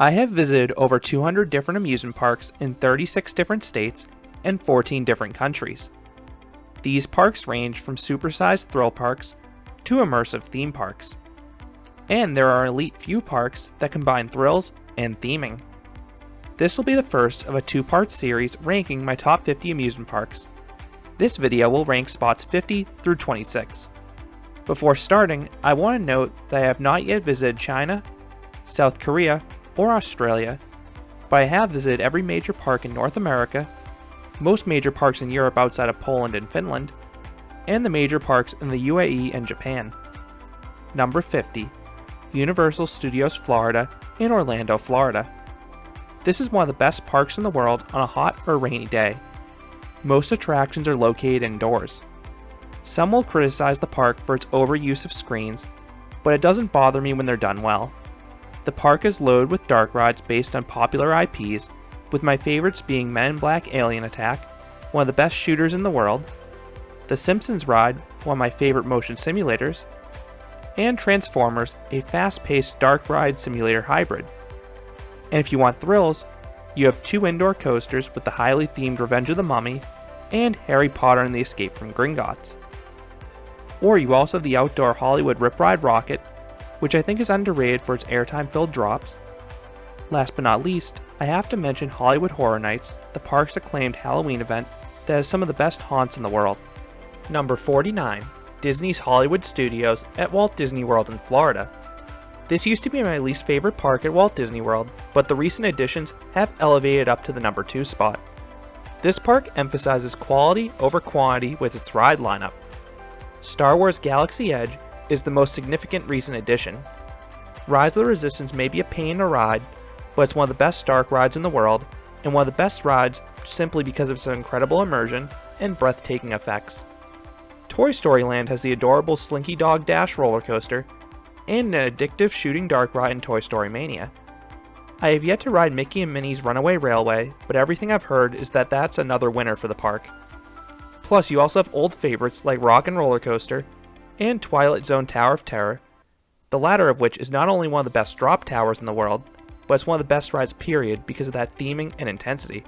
I have visited over 200 different amusement parks in 36 different states and 14 different countries. These parks range from supersized thrill parks to immersive theme parks. And there are elite few parks that combine thrills and theming. This will be the first of a two-part series ranking my top 50 amusement parks. This video will rank spots 50 through 26. Before starting, I want to note that I have not yet visited China, South Korea, or Australia, but I have visited every major park in North America, most major parks in Europe outside of Poland and Finland, and the major parks in the UAE and Japan. Number 50. Universal Studios Florida in Orlando, Florida. This is one of the best parks in the world on a hot or rainy day. Most attractions are located indoors. Some will criticize the park for its overuse of screens, but it doesn't bother me when they're done well. The park is loaded with dark rides based on popular IPs, with my favorites being Men in Black Alien Attack, one of the best shooters in the world, The Simpsons ride, one of my favorite motion simulators, and Transformers, a fast-paced dark ride simulator hybrid. And if you want thrills, you have two indoor coasters with the highly themed Revenge of the Mummy and Harry Potter and the Escape from Gringotts. Or you also have the outdoor Hollywood Rip Ride Rocket, which I think is underrated for its airtime-filled drops. Last but not least, I have to mention Hollywood Horror Nights, the park's acclaimed Halloween event that has some of the best haunts in the world. Number 49. Disney's Hollywood Studios at Walt Disney World in Florida. This used to be my least favorite park at Walt Disney World, but the recent additions have elevated up to the number 2 spot. This park emphasizes quality over quantity with its ride lineup. Star Wars Galaxy Edge is the most significant recent addition. Rise of the Resistance may be a pain to ride, but it's one of the best dark rides in the world, and one of the best rides simply because of its incredible immersion and breathtaking effects. Toy Story Land has the adorable Slinky Dog Dash roller coaster, and an addictive shooting dark ride in Toy Story Mania. I have yet to ride Mickey and Minnie's Runaway Railway, but everything I've heard is that that's another winner for the park. Plus, you also have old favorites like Rock and Roller Coaster and Twilight Zone Tower of Terror, the latter of which is not only one of the best drop towers in the world, but it's one of the best rides period because of that theming and intensity.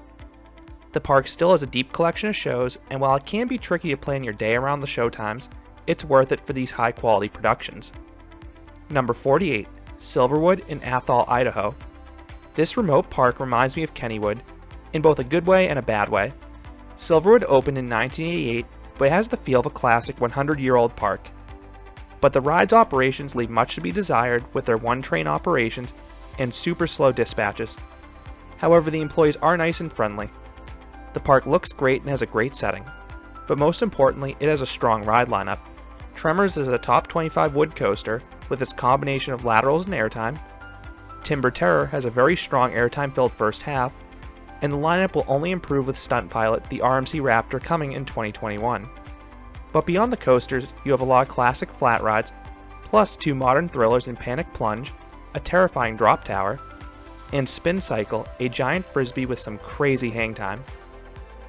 The park still has a deep collection of shows, and while it can be tricky to plan your day around the show times, it's worth it for these high quality productions. Number 48. Silverwood in Athol, Idaho. This remote park reminds me of Kennywood, in both a good way and a bad way. Silverwood opened in 1988, but it has the feel of a classic 100-year-old park. But the ride's operations leave much to be desired with their one-train operations and super slow dispatches. However, the employees are nice and friendly. The park looks great and has a great setting, but most importantly, it has a strong ride lineup. Tremors is a top 25 wood coaster with its combination of laterals and airtime. Timber Terror has a very strong airtime-filled first half, and the lineup will only improve with stunt pilot the RMC Raptor coming in 2021. But beyond the coasters, you have a lot of classic flat rides, plus 2 modern thrillers in Panic Plunge, a terrifying drop tower, and Spin Cycle, a giant frisbee with some crazy hang time.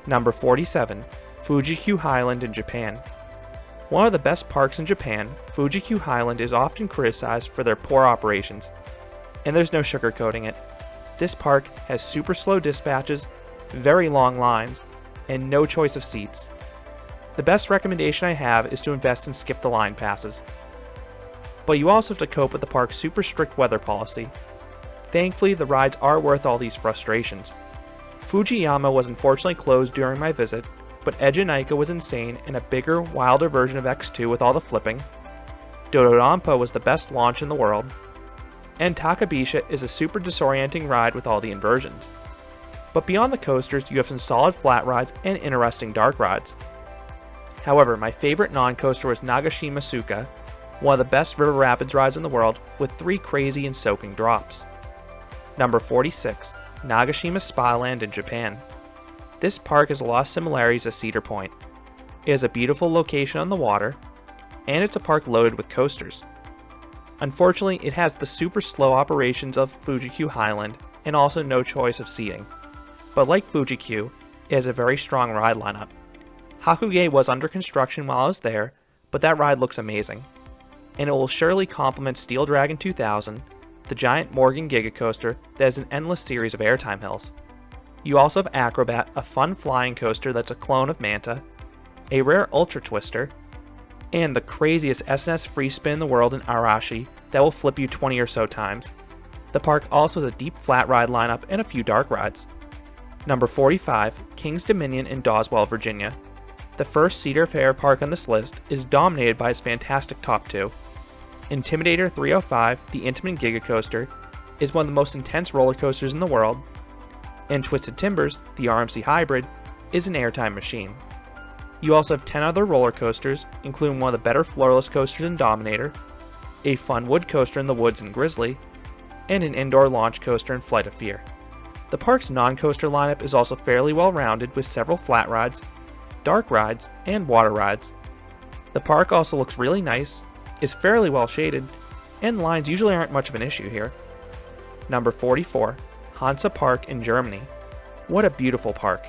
Number 47. Fuji-Q Highland in Japan. One of the best parks in Japan, Fuji-Q Highland is often criticized for their poor operations, and there's no sugarcoating it. This park has super slow dispatches, very long lines, and no choice of seats. The best recommendation I have is to invest in skip the line passes. But you also have to cope with the park's super strict weather policy. Thankfully, the rides are worth all these frustrations. Fujiyama was unfortunately closed during my visit, but Ejinaika was insane and a bigger, wilder version of X2 with all the flipping. Dodonpa was the best launch in the world. And Takabisha is a super disorienting ride with all the inversions. But beyond the coasters, you have some solid flat rides and interesting dark rides. However, my favorite non-coaster was Nagashima Suka, one of the best river rapids rides in the world with 3 crazy and soaking drops. Number 46. Nagashima Spa Land in Japan. This park has a lot of similarities to Cedar Point. It has a beautiful location on the water, and it's a park loaded with coasters. Unfortunately, it has the super slow operations of Fuji-Q Highland and also no choice of seating. But like Fuji-Q, it has a very strong ride lineup. Hakuge was under construction while I was there, but that ride looks amazing. And it will surely complement Steel Dragon 2000, the giant Morgan Giga Coaster that has an endless series of airtime hills. You also have Acrobat, a fun flying coaster that's a clone of Manta, a rare Ultra Twister, and the craziest SNS free spin in the world in Arashi that will flip you 20 or so times. The park also has a deep flat ride lineup and a few dark rides. Number 45, King's Dominion in Dawswell, Virginia. The first Cedar Fair park on this list is dominated by its fantastic top two. Intimidator 305, the Intamin Giga Coaster, is one of the most intense roller coasters in the world, and Twisted Timbers, the RMC Hybrid, is an airtime machine. You also have 10 other roller coasters, including one of the better floorless coasters in Dominator, a fun wood coaster in the Woods in Grizzly, and an indoor launch coaster in Flight of Fear. The park's non-coaster lineup is also fairly well rounded with several flat rides, dark rides, and water rides. The park also looks really nice, is fairly well shaded, and lines usually aren't much of an issue here. Number 44, Hansa Park in Germany. What a beautiful park.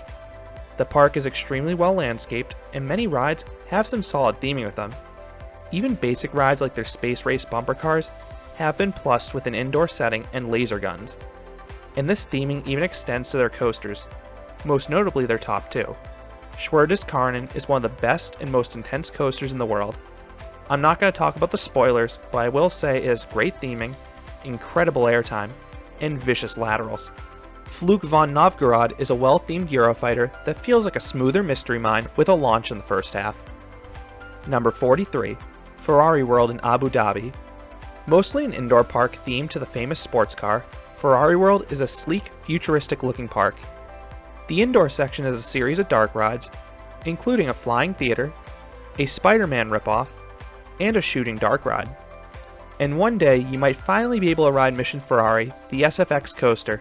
The park is extremely well landscaped, and many rides have some solid theming with them. Even basic rides like their space race bumper cars have been plussed with an indoor setting and laser guns. And this theming even extends to their coasters, most notably their top two. Schwerdiskarnen is one of the best and most intense coasters in the world. I'm not going to talk about the spoilers, but I will say it has great theming, incredible airtime, and vicious laterals. Flug von Novgorod is a well-themed Eurofighter that feels like a smoother Mystery Mine with a launch in the first half. Number 43, Ferrari World in Abu Dhabi. Mostly an indoor park themed to the famous sports car, Ferrari World is a sleek, futuristic-looking park. The indoor section has a series of dark rides, including a flying theater, a Spider-Man ripoff, and a shooting dark ride. And one day, you might finally be able to ride Mission Ferrari, the SFX coaster.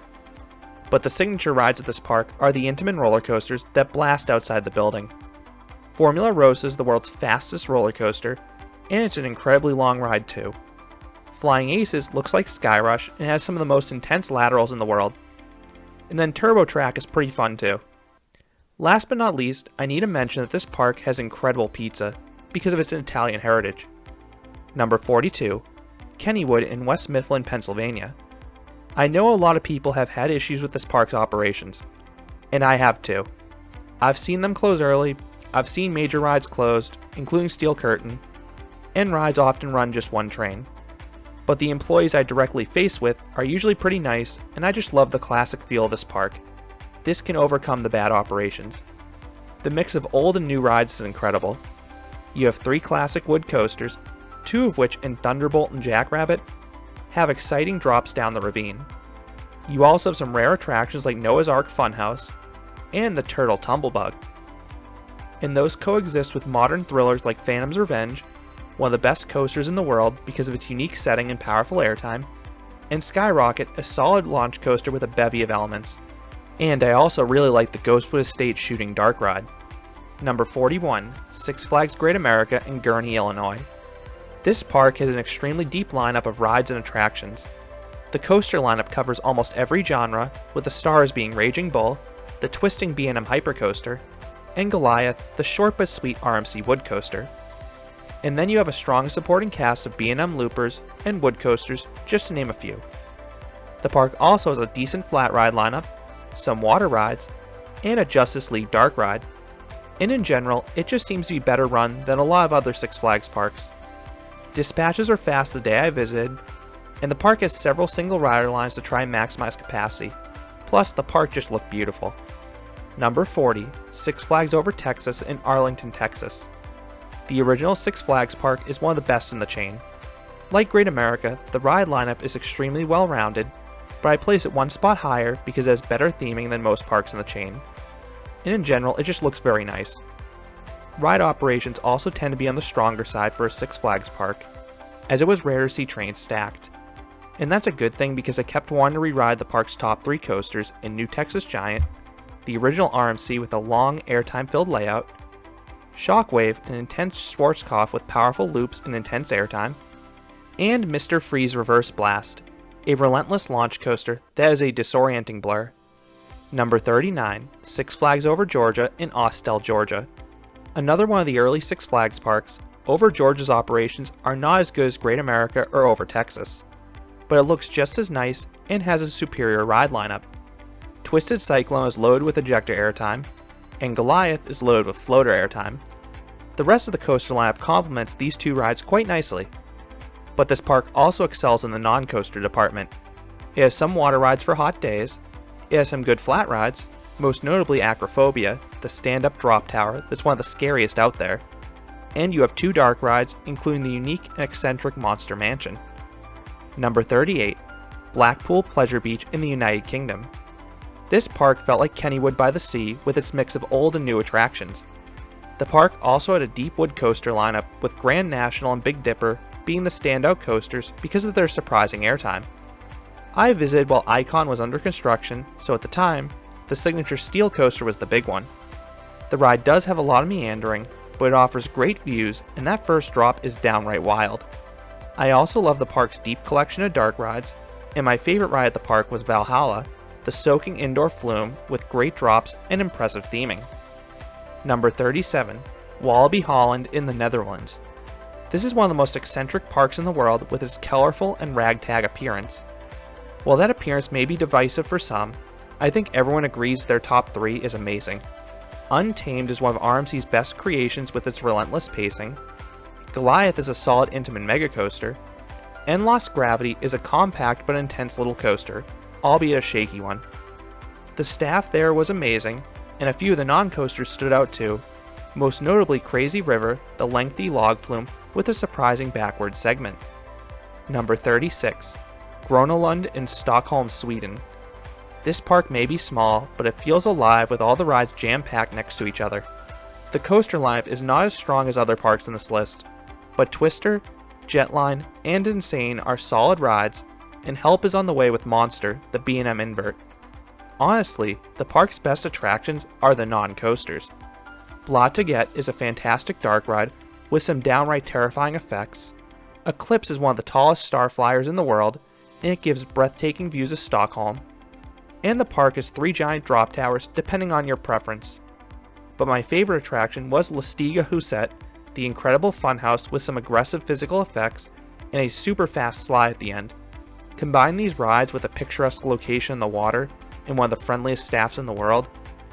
But the signature rides at this park are the Intamin roller coasters that blast outside the building. Formula Rosa is the world's fastest roller coaster, and it's an incredibly long ride too. Flying Aces looks like Skyrush and has some of the most intense laterals in the world. And then Turbo Track is pretty fun too. Last but not least, I need to mention that this park has incredible pizza because of its Italian heritage. Number 42, Kennywood in West Mifflin, Pennsylvania. I know a lot of people have had issues with this park's operations, and I have too. I've seen them close early, I've seen major rides closed, including Steel Curtain, and rides often run just one train. But the employees I directly face with are usually pretty nice, and I just love the classic feel of this park. This can overcome the bad operations. The mix of old and new rides is incredible. You have 3 classic wood coasters, 2 of which in Thunderbolt and Jackrabbit have exciting drops down the ravine. You also have some rare attractions like Noah's Ark Funhouse and the Turtle Tumblebug. And those coexist with modern thrillers like Phantom's Revenge, one of the best coasters in the world because of its unique setting and powerful airtime, and Skyrocket, a solid launch coaster with a bevy of elements. And I also really like the Ghostwood Estate shooting dark ride. Number 41, Six Flags Great America in Gurnee, Illinois. This park has an extremely deep lineup of rides and attractions. The coaster lineup covers almost every genre, with the stars being Raging Bull, the twisting B&M Hypercoaster, and Goliath, the short but sweet RMC Wood Coaster. And then you have a strong supporting cast of B&M loopers and wood coasters, just to name a few. The park also has a decent flat ride lineup, some water rides, and a Justice League dark ride. And in general, it just seems to be better run than a lot of other Six Flags parks. Dispatches are fast the day I visited, and the park has several single rider lines to try and maximize capacity. Plus, the park just looked beautiful. Number 40, Six Flags Over Texas in Arlington, Texas. The original Six Flags park is one of the best in the chain. Like Great America, the ride lineup is extremely well rounded, but I place it one spot higher because it has better theming than most parks in the chain. And in general, it just looks very nice. Ride operations also tend to be on the stronger side for a Six Flags park, as it was rare to see trains stacked. And that's a good thing because I kept wanting to re-ride the park's top 3 coasters in New Texas Giant, the original RMC with a long airtime-filled layout, Shockwave, an intense Schwarzkopf with powerful loops and intense airtime, and Mr. Freeze Reverse Blast, a relentless launch coaster that is a disorienting blur. Number 39, Six Flags Over Georgia in Austell, Georgia. Another one of the early Six Flags parks, Over Georgia's operations are not as good as Great America or Over Texas. but it looks just as nice and has a superior ride lineup. Twisted Cyclone is loaded with ejector airtime, and Goliath is loaded with floater airtime. The rest of the coaster lineup complements these two rides quite nicely. But this park also excels in the non-coaster department. It has some water rides for hot days, it has some good flat rides, most notably Acrophobia, the stand-up drop tower that's one of the scariest out there, and you have two dark rides, including the unique and eccentric Monster Mansion. Number 38, Blackpool Pleasure Beach in the United Kingdom. This park felt like Kennywood by the sea with its mix of old and new attractions. The park also had a deep wood coaster lineup with Grand National and Big Dipper being the standout coasters because of their surprising airtime. I visited while Icon was under construction, so at the time, the signature steel coaster was the big one. The ride does have a lot of meandering, but it offers great views and that first drop is downright wild. I also love the park's deep collection of dark rides, and my favorite ride at the park was Valhalla, the soaking indoor flume with great drops and impressive theming. Number 37, Walibi Holland in the Netherlands. This is one of the most eccentric parks in the world with its colorful and ragtag appearance. While that appearance may be divisive for some, I think everyone agrees their top 3 is amazing. Untamed is one of RMC's best creations with its relentless pacing, Goliath is a solid Intamin mega coaster, and Lost Gravity is a compact but intense little coaster, albeit a shaky one. The staff there was amazing, and a few of the non-coasters stood out too, most notably Crazy River, the lengthy log flume with a surprising backward segment. Number 36, Grönalund in Stockholm, Sweden. This park may be small, but it feels alive with all the rides jam-packed next to each other. The coaster lineup is not as strong as other parks in this list, but Twister, Jetline, and Insane are solid rides, and help is on the way with Monster, the B&M invert. Honestly, the park's best attractions are the non-coasters. Blot to Get is a fantastic dark ride with some downright terrifying effects. Eclipse is one of the tallest star flyers in the world, and it gives breathtaking views of Stockholm. And the park has 3 giant drop towers depending on your preference. But my favorite attraction was Lustiga Huset, the incredible funhouse with some aggressive physical effects and a super fast slide at the end. Combine these rides with a picturesque location in the water and one of the friendliest staffs in the world,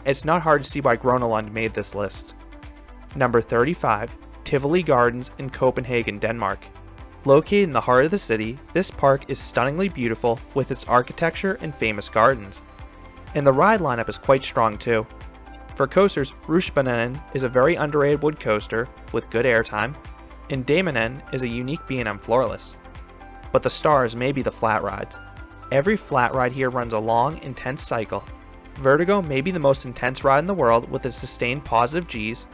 it's not hard to see why Grönalund made this list. Number 35, Tivoli Gardens in Copenhagen, Denmark. Located in the heart of the city, this park is stunningly beautiful with its architecture and famous gardens. And the ride lineup is quite strong too. For coasters, Rushbanen is a very underrated wood coaster with good airtime, and Daemanen is a unique B&M floorless. But the stars may be the flat rides. Every flat ride here runs a long, intense cycle. Vertigo may be the most intense ride in the world with its sustained positive Gs.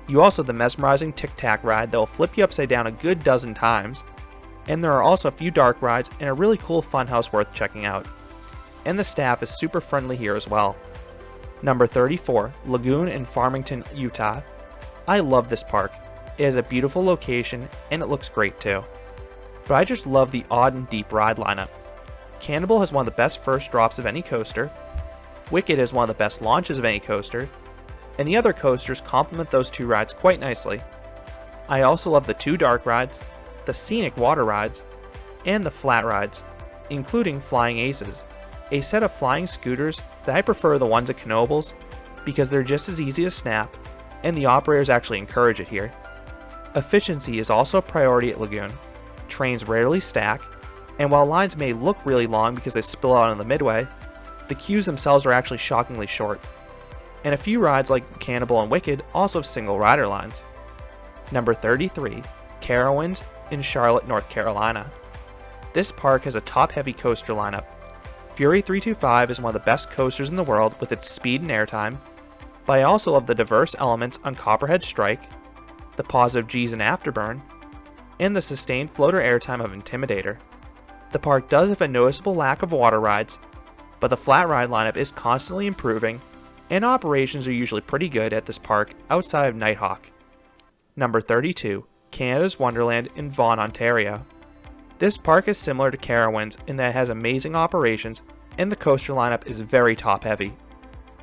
You also have the mesmerizing Tic Tac ride that will flip you upside down a good dozen times. And there are also a few dark rides and a really cool funhouse worth checking out. And the staff is super friendly here as well. Number 34, Lagoon in Farmington, Utah. I love this park. It has a beautiful location and it looks great too. But I just love the odd and deep ride lineup. Cannibal has one of the best first drops of any coaster. Wicked is one of the best launches of any coaster, and the other coasters complement those 2 rides quite nicely. I also love the 2 dark rides, the scenic water rides, and the flat rides, including Flying Aces, a set of flying scooters that I prefer the ones at Knoebels because they're just as easy to snap, and the operators actually encourage it here. Efficiency is also a priority at Lagoon. Trains rarely stack, and while lines may look really long because they spill out on the midway, the queues themselves are actually shockingly short. And a few rides like Cannibal and Wicked also have single rider lines. Number 33, Carowinds in Charlotte, North Carolina. This park has a top-heavy coaster lineup. Fury 325 is one of the best coasters in the world with its speed and airtime, but I also love the diverse elements on Copperhead Strike, the positive Gs in Afterburn, and the sustained floater airtime of Intimidator. The park does have a noticeable lack of water rides, but the flat ride lineup is constantly improving, and operations are usually pretty good at this park outside of Nighthawk. Number 32, Canada's Wonderland in Vaughan, Ontario. This park is similar to Carowinds in that it has amazing operations, and the coaster lineup is very top-heavy.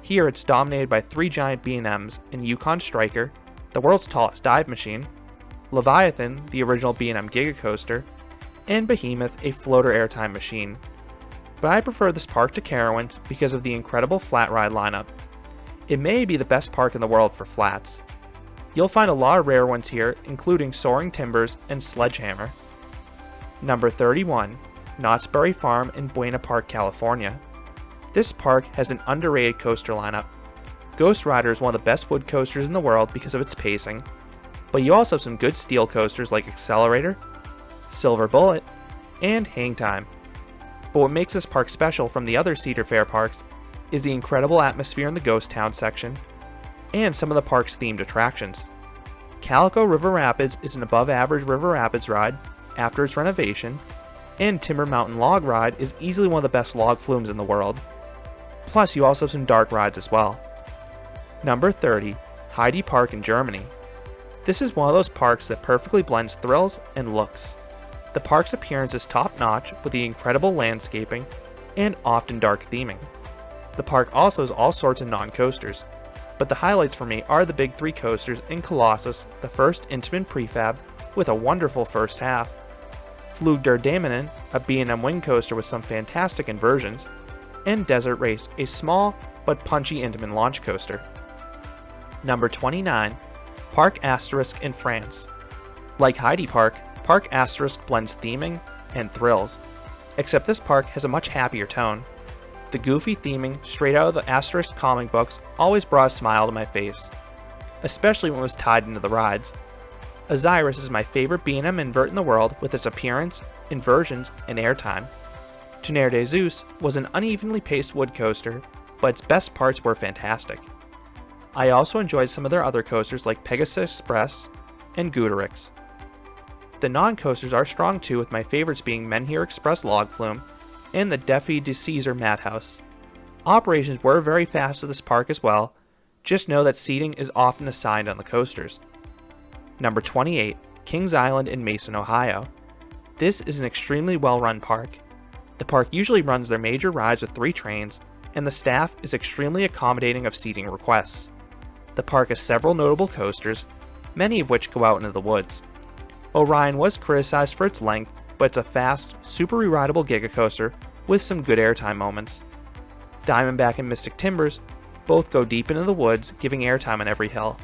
Here it's dominated by 3 giant B&Ms in Yukon Striker, the world's tallest dive machine, Leviathan, the original B&M Giga Coaster, and Behemoth a floater airtime machine. But I prefer this park to Carowinds because of the incredible flat ride lineup. It may be the best park in the world for flats. You'll find a lot of rare ones here, including Soaring Timbers and Sledgehammer. Number 31, Knott's Berry Farm in Buena Park, California. This park has an underrated coaster lineup. Ghost Rider is one of the best wood coasters in the world because of its pacing, but you also have some good steel coasters like Accelerator, Silver Bullet, and Hang Time. But what makes this park special from the other Cedar Fair parks is the incredible atmosphere in the Ghost Town section, and some of the park's themed attractions. Calico River Rapids is an above-average river rapids ride after its renovation, and Timber Mountain Log Ride is easily one of the best log flumes in the world. Plus, you also have some dark rides as well. Number 30, Heide Park in Germany. This is one of those parks that perfectly blends thrills and looks. The park's appearance is top-notch with the incredible landscaping and often dark theming. The park also has all sorts of non-coasters, but the highlights for me are the big three coasters in Colossus, the first Intamin prefab with a wonderful first half, Flug der Dämonen, a B&M wing coaster with some fantastic inversions, and Desert Race, a small but punchy Intamin launch coaster. Number 29, Parc Asterix in France. Like Heide Park, Parc Asterix blends theming and thrills, except this park has a much happier tone. The goofy theming straight out of the Asterix comic books always brought a smile to my face, especially when it was tied into the rides. Osiris is my favorite B&M invert in the world with its appearance, inversions, and airtime. Tonnerre de Zeus was an unevenly paced wood coaster, but its best parts were fantastic. I also enjoyed some of their other coasters like Pegasus Express and Guterix. The non-coasters are strong too, with my favorites being Menhir Express Log Flume and the Défi de Caesar Madhouse. Operations were very fast at this park as well, just know that seating is often assigned on the coasters. Number 28, Kings Island in Mason, Ohio. This is an extremely well-run park. The park usually runs their major rides with 3 trains, and the staff is extremely accommodating of seating requests. The park has several notable coasters, many of which go out into the woods. Orion was criticized for its length, but it's a fast, super re-rideable giga-coaster with some good airtime moments. Diamondback and Mystic Timbers both go deep into the woods, giving airtime on every hill.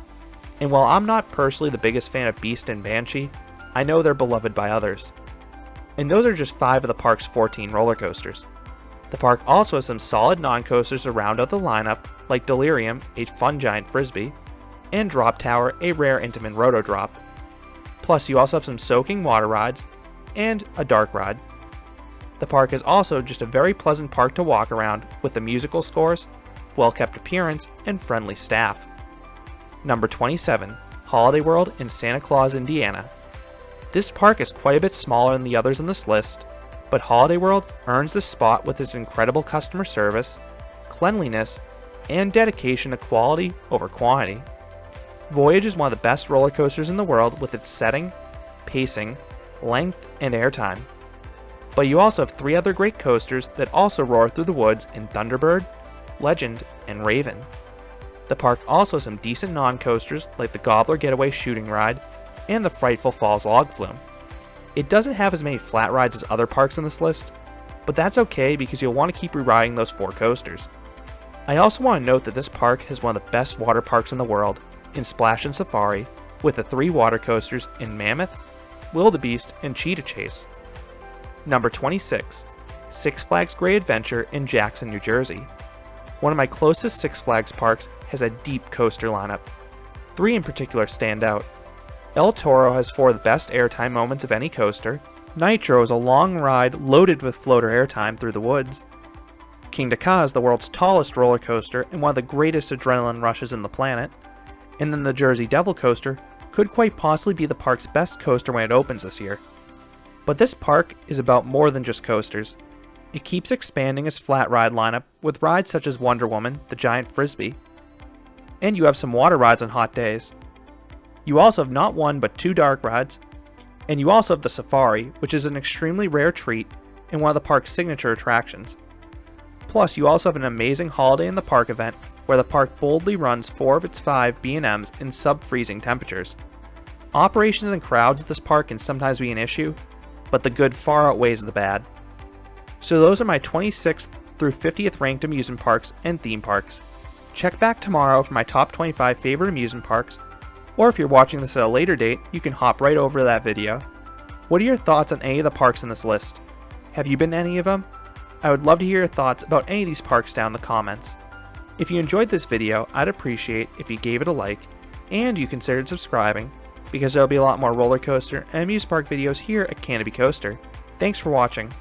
And while I'm not personally the biggest fan of Beast and Banshee, I know they're beloved by others. And those are just 5 of the park's 14 roller coasters. The park also has some solid non-coasters to round out the lineup, like Delirium, a fun giant frisbee, and Drop Tower, a rare Intamin roto drop. Plus, you also have some soaking water rides and a dark ride. The park is also just a very pleasant park to walk around with the musical scores, well-kept appearance, and friendly staff. Number 27, Holiday World in Santa Claus, Indiana. This park is quite a bit smaller than the others on this list, but Holiday World earns this spot with its incredible customer service, cleanliness, and dedication to quality over quantity. Voyage is one of the best roller coasters in the world with its setting, pacing, length, and airtime. But you also have 3 other great coasters that also roar through the woods in Thunderbird, Legend, and Raven. The park also has some decent non-coasters like the Gobbler Getaway Shooting Ride and the Frightful Falls Log Flume. It doesn't have as many flat rides as other parks on this list, but that's okay because you'll want to keep re-riding those 4 coasters. I also want to note that this park has one of the best water parks in the world in Splash and Safari, with the 3 water coasters in Mammoth, Wildebeest, and Cheetah Chase. Number 26, Six Flags Great Adventure in Jackson, New Jersey. One of my closest Six Flags parks has a deep coaster lineup. 3 in particular stand out. El Toro has 4 of the best airtime moments of any coaster. Nitro is a long ride loaded with floater airtime through the woods. Kingda Ka is the world's tallest roller coaster and one of the greatest adrenaline rushes in the planet. And then the Jersey Devil coaster could quite possibly be the park's best coaster when it opens this year. But this park is about more than just coasters. It keeps expanding its flat ride lineup with rides such as Wonder Woman, the giant frisbee, and you have some water rides on hot days. You also have not 1 but 2 dark rides, and you also have the Safari, which is an extremely rare treat and one of the park's signature attractions. Plus, you also have an amazing Holiday in the Park event where the park boldly runs 4 of its 5 B&Ms in sub-freezing temperatures. Operations and crowds at this park can sometimes be an issue, but the good far outweighs the bad. So those are my 26th through 50th ranked amusement parks and theme parks. Check back tomorrow for my top 25 favorite amusement parks, or if you're watching this at a later date, you can hop right over to that video. What are your thoughts on any of the parks in this list? Have you been to any of them? I would love to hear your thoughts about any of these parks down in the comments. If you enjoyed this video, I'd appreciate if you gave it a like, and you considered subscribing, because there'll be a lot more roller coaster and amusement park videos here at Canopy Coaster. Thanks for watching.